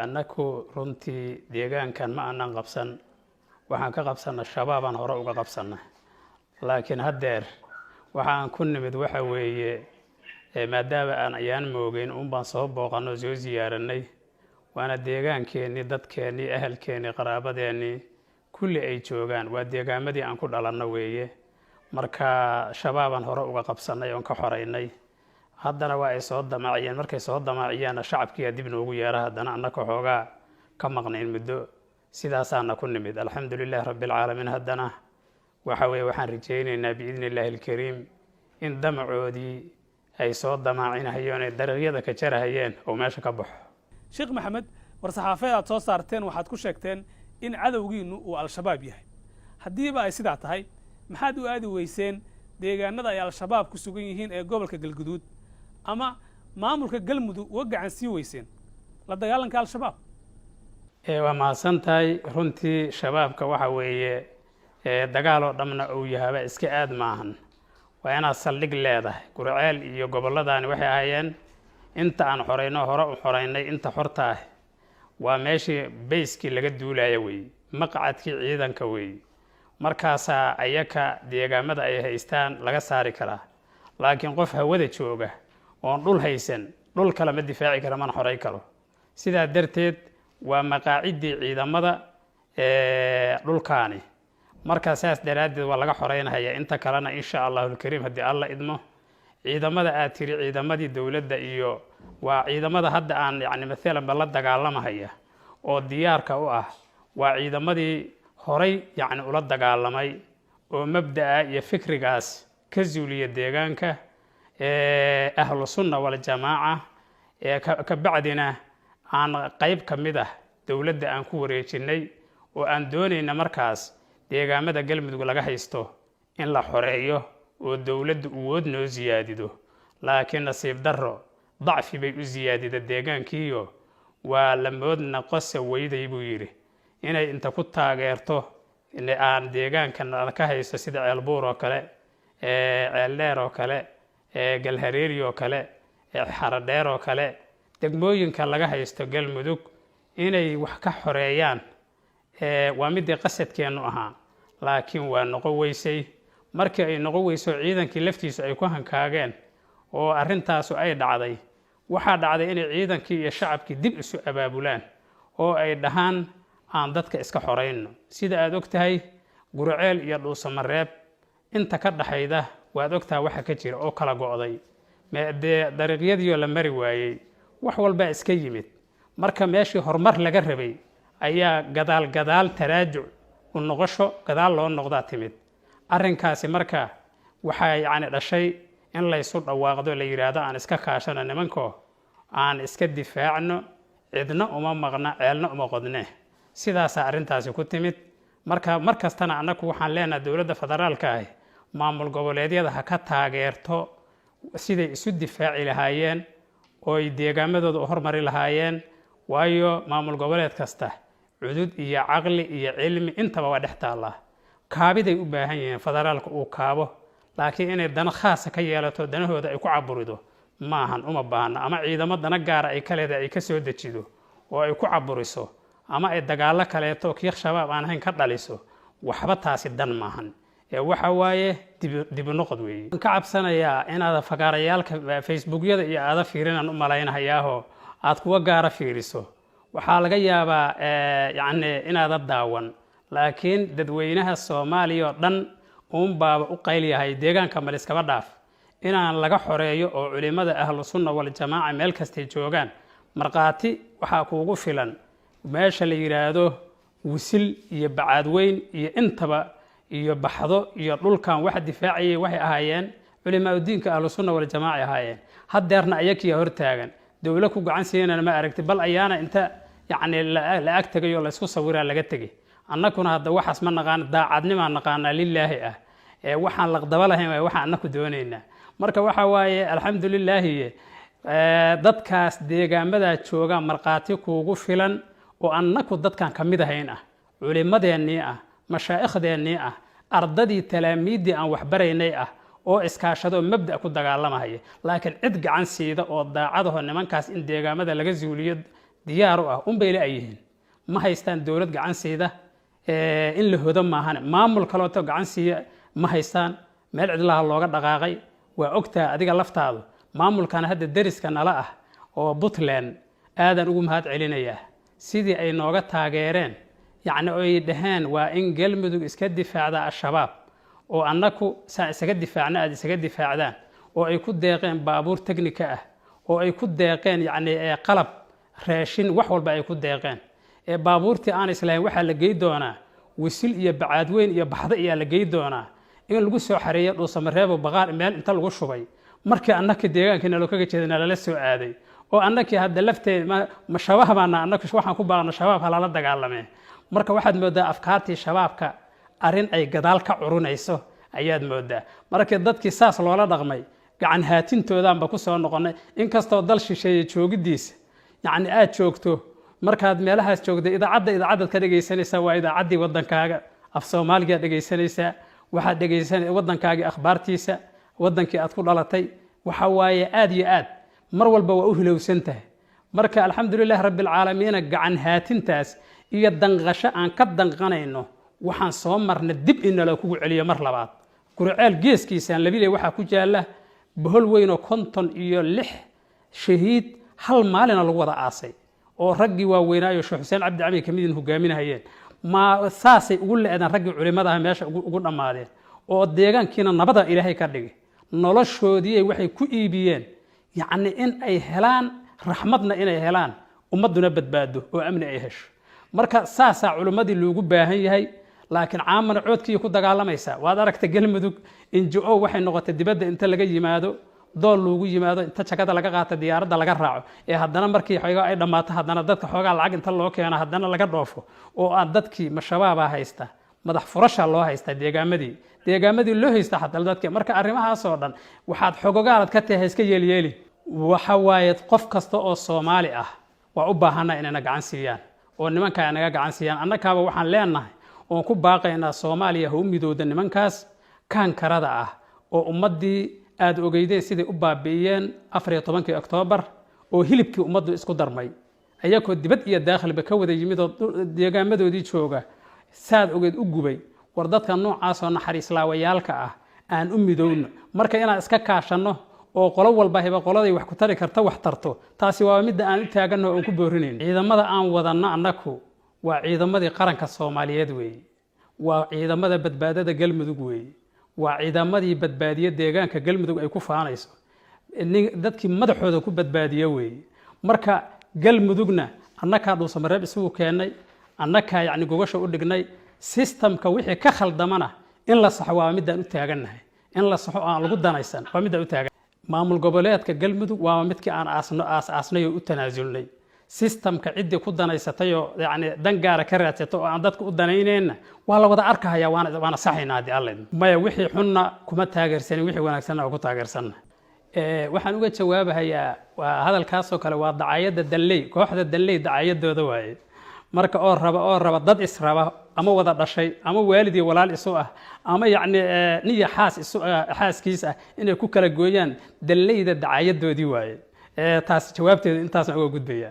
annaku runtii deegaankan ma aanan qabsan waxaan ka qabsanay shabaabaan hore uga qabsanay laakiin haddeer waxaan ku nimid waxa weeye maadaama aan ayaan moogeyn baan soo booqano soo ziyaaranay waana deegaankeenii dadkeenii ahalkeenii qaraabadeenii kulli ay joogaan waa deegaamadii aan ku dhalanno weeye marka shabaabaan hore uga qabsanay oon ka xoreynay haddana waa ay soo damaaciyeen markay soo damaaciyeen shacabkii dib noogu yeera haddana annaka xoogaa ka maqnayn muddo sidaasaana ku nimid alxamdulillahi rabbil caalamiin haddana waxa weeye waxaan rajaynaynaa biidni illaahi alkariim in damacoodii ay soo damaacinahayeen ee dariiqyada ka jarahayeen oo meesha ka baxo sheekh maxamed war-saxaafeed aad soo saarteen waxaad ku sheegteen in cadowgiinnu uu al-shabaab yahay haddiiba ay sidaa tahay maxaad u aadi weyseen deegaanada ay al-shabaab ku sugan yihiin ee gobolka galguduud ama maamulka galmudug uga gacan sii weyseen la dagaalanka al-shabaab waa mahadsan tahay runtii shabaabka waxa weeye dagaaloo dhamna uu yahaaba iska aad maahan waa inaad saldhig leedahay gurceel iyo gobolladani waxay ahaayeen inta aan xoreyno hore u xoreynay inta xorta ah waa meeshii bayskii laga duulaya weeye maqcadkii ciidanka weeye markaasaa ayaka deegaamada ay haystaan laga saari karaa laakiin qof hawada jooga oon dhul haysan dhul kale ma difaaci kara mana xoreyn karo sidaa darteed waa maqaaciddii ciidamada dhulkaani markaa saas daraaddeed waa laga xoreynhayaa inta kalena insha allahu alkariim haddii alla idmo ciidamada aad tiri ciidamadii dowladda iyo waa ciidamada hadda aan yacni maalanba la dagaalamahaya oo diyaarka u ah waa ciidamadii horay yacni ula dagaalamay oo mabda'a iyo fikrigaas ka zuuliya deegaanka ahlu sunna waljamaaca ka bacdina aan qayb ka mid ah dowladda aan ku wareejinay oo aan doonayna markaas deegaamada galmudug laga haysto in la xoreeyo oo dowladda awood noo siyaadido laakiin nasiib darro dacfi bay u siyaadida deegaankiiyo waa la moodna qosa weyday buu yidhi inay inta ku taageerto aan deegaankan ka haysto sida ceelbuur oo kale ceeldheer oo kale galhareeri oo kale xaradheer oo kale degmooyinka laga haysto galmudug inay wax ka xoreeyaan waa midii qasadkeennu ahaa laakiin waa noqon weysay markii ay noqon weyso ciidankii laftiisu ay ku hankaageen oo arrintaasu ay dhacday waxaa dhacday inay ciidankii iyo shacabkii dib isu abaabulaan oo ay dhahaan aan dadka iska xoreyno sida aad og tahay gurceel iyo dhuusamareeb inta ka dhaxayda waad og tahay waxa ka jira oo kala go'day dee dariiqyadiioo la mari waayey wax walbaa iska yimid marka meeshii horumar laga rabay ayaa gadaal taraajuc u noqosho gadaal loo noqdaa timid arrinkaasi marka waxaa yacni dhashay in laysu dhawaaqdo la yidhaahdo aan iska kaashano nimanko aan iska difaacno cidna uma maqna ceelna uma qodne sidaasaa arrintaasi ku timid marka mar kastana annagu waxaan leenahay dowladda federaalka ah maamul goboleedyada ha ka taageerto siday isu difaaci lahaayeen oo ay deegaamadooda u hormari lahaayeen waayo maamul goboleed kasta cudud iyo caqli iyo cilmi intaba waa dhex taallaa kaabiday u baahan yihiin federaalka uu kaabo laakiin inay dana khaasa ka yeelato danahooda ay ku caburido maahan uma baahna ama ciidamo dana gaara ay ka leedahay ay ka soo dejido oo ay ku caburiso ama ay dagaallo kaleeto kii shabaab aan ahayn ka dhaliso waxba taasi dan maahan waxa waaye dibu noqod weeye ka cabsanayaa inaad fagaarayaalka facebookyada iyo aada fiirinaan u malaynahayaahoo aad kuwa gaara fiiriso waxaa laga yaabaa yacni inaada daawan laakiin dadweynaha soomaaliya oo dhan baaba u qaylyahay deegaanka maliskaba dhaaf inaan laga xoreeyo oo culimada ahlu sunna waljamaaca meel kastay joogaan markhaati waxaa kuugu filan meesha la yidhaahdo wisil iyo bacaadweyn iyo intaba iyo baxdo iyo dhulkan waxa difaacayay waxay ahaayeen culimaa udiinka ahlu sunna waljamaaca ahaayeen haddeerna ayakiya hortaagan dowla ku gacan siinana ma aragti bal ayaana inta yacni la ag tegay oo laysku sawiraa laga tegay annakuna hadda waxaas ma naqaan daacadnimaa naqaanaa lilaahi ah waxaan laqdaba lahayn waa waxaan annaku doonaynaa marka waxa waaye alxamdulilaahi dadkaas deegaamadaa jooga markhaati kuugu filan oo annaku dadkan ka mid ahayn ah culimadeennii ah mashaa'ikhdeennii ah ardadii talaamiiddii aan waxbaraynay ah oo iskaashadoo mabda' ku dagaalamahaya laakiin cid gacan siida oo daacadaho nimankaas in deegaamada laga zuuliyo diyaar u ah unbay leeyihiin ma haystaan dowlad gacan siida in la hodo maahan maamul kaleeto gacan siiya ma haystaan meel cidlaha looga dhaqaaqay waa ogtaa adiga laftaadu maamulkan hadda deriska nala ah oo Puntland aadan ugu mahad celinayaa sidii ay nooga taageereen yacni ay dhaheen waa in galmudug iska difaacda al-shabaab oo annaku isaga difaacna aad isaga difaacdaan oo ay ku deeqeen baabuur teknika ah oo ay ku deeqeen yacni qalab raashin wax walba ay ku deeqeen baabuurtii aan islahayn waxaa la geey doonaa wisil iyo bacaad weyn iyo baxda ayaa la geey doonaa in lagu soo xareeyo dhuusamareebo baqaar meel inta lagu shubay markii annaka deegaankeena loo kaga jeedana lala soo aaday oo annakii hadda lafteed ma shabaab baana annaka waxaan ku baaqno shabaab halala dagaalamee marka waxaad moodaa afkaartii shabaabka arrin ay gadaal ka curunayso ayaad moodaa markii dadkii saas loola dhaqmay gacan haatintoodaanba ku soo noqonay inkastoo dal shisheeye joogidiisa yacni aad joogto markaad meelahaas joogto idaacadda ka dhageysanaysaa waa idaacaddii waddankaaga af Soomaaliga dhageysanaysaa waxaad dhageysanaysaa waddankaagii akhbaartiisa waddankii aad ku dhalatay waxa waaye aad iyo aad mar walba waa u hilowsan tahay marka alxamdulillaah rabbil caalamiin gacan haatintaas iyo danqasho aan ka danqanayno waxaan soo marna dib in la kugu celiyo mar labaad gurceel geeskiisaan labile waxa ku jaala bohol weyn oo 56 shahiid hal maalin lagu wada aasay oo raggii waaweynaayo Sheekh Xuseen Cabdi Cami kamid hogaaminayeen ma saasay ugu leedan raggii culimada meesha ugu dhamaadeen oo deegaankiina nabada Ilaahay ka dhigay noloshoodii waxay ku iibiyeen yacni in ay helaan raxmadna inay helaan ummaduna badbaado oo amni ay hesho marka saasa culimadii loogu baahan yahay laakiin caamana coodkii ku dagaalamaysa waad aragtay galmudug NGO waxay noqotay dibadda inta laga yimaado dool loogu yimaado inta jagada laga qaato diyaaradda laga raaco haddana markii xogaa ay dhamaato haddana dadka xogaa lacag inta loo keeno haddana laga dhoofo oo aan dadkii mashabaaba haysta madax furasha loo haysta deegaamadii loo haysta xataa dadka marka arrimahaas oo dhan waxaad xogogaalad ka tahay iska yeeli waxa waaye qof kasta oo Soomaali ah waa u baahanaa inay gacan siiyaan oo nimanka ay naga gacan siiyaan annakaaba waxaan leenahay oo ku baaqaynaa Soomaaliya ha u midowda nimankaas karada ah oo ummadii aad ogeydeen sidii u baabi'iyeen 14 Oktoobar oo hilibkii ummaddu isku darmay ayagoo dibad iyo daakhilba ka wada yimid oo deegaamadoodii jooga saad ogeyd u gubay war dadka noocaas oo naxariis laawayaalka ah aan u midowno marka inaan iska kaashano oo qolo walba heba qoladay wax ku tari karta wax tarto taasi waa mid aan u taagano oo ku boorinayn ciidamada aan wadana annaku waa ciidamadii qaranka Soomaaliyeed weey waa ciidamada badbaadada galmudug weey waa ciidamadii badbaadiye deegaanka galmudug ay ku faanayso dadkii madaxooda ku badbaadiye weey marka galmudugna annaka dhuusamareeb isugu keenay annaka yacni gogasho u dhignay systemka wixii ka khaldamana in la saxo waa mid aan u taaganahay in la saxo aan lagu danaysan waa mid aan u taagan maamul goboleedka galmudug waa midkii aan aasnay oo u tanaasulnay systemka cidii ku danaysatay oo yacni dan gaara ka raadsato oo aan dadku u danaynayna waa la wada arkaya waana saxayna hadii alle maya wixii xunna kuma taageersanin wixii wanaagsanna ku taageersanna waxaan uga jawaabayaa waa hadalkaas oo kale waa dacayada dalley kooxda dalley dacayadooda waaye marka oo raba dad israba ama wada dhashay ama waalidii walaal isu ah ama yacni niya xaaskiis ah inay ku kala gooyaan dalleyda dacayadoodii waaye taas jawaabteedu intaasna uga gudbaya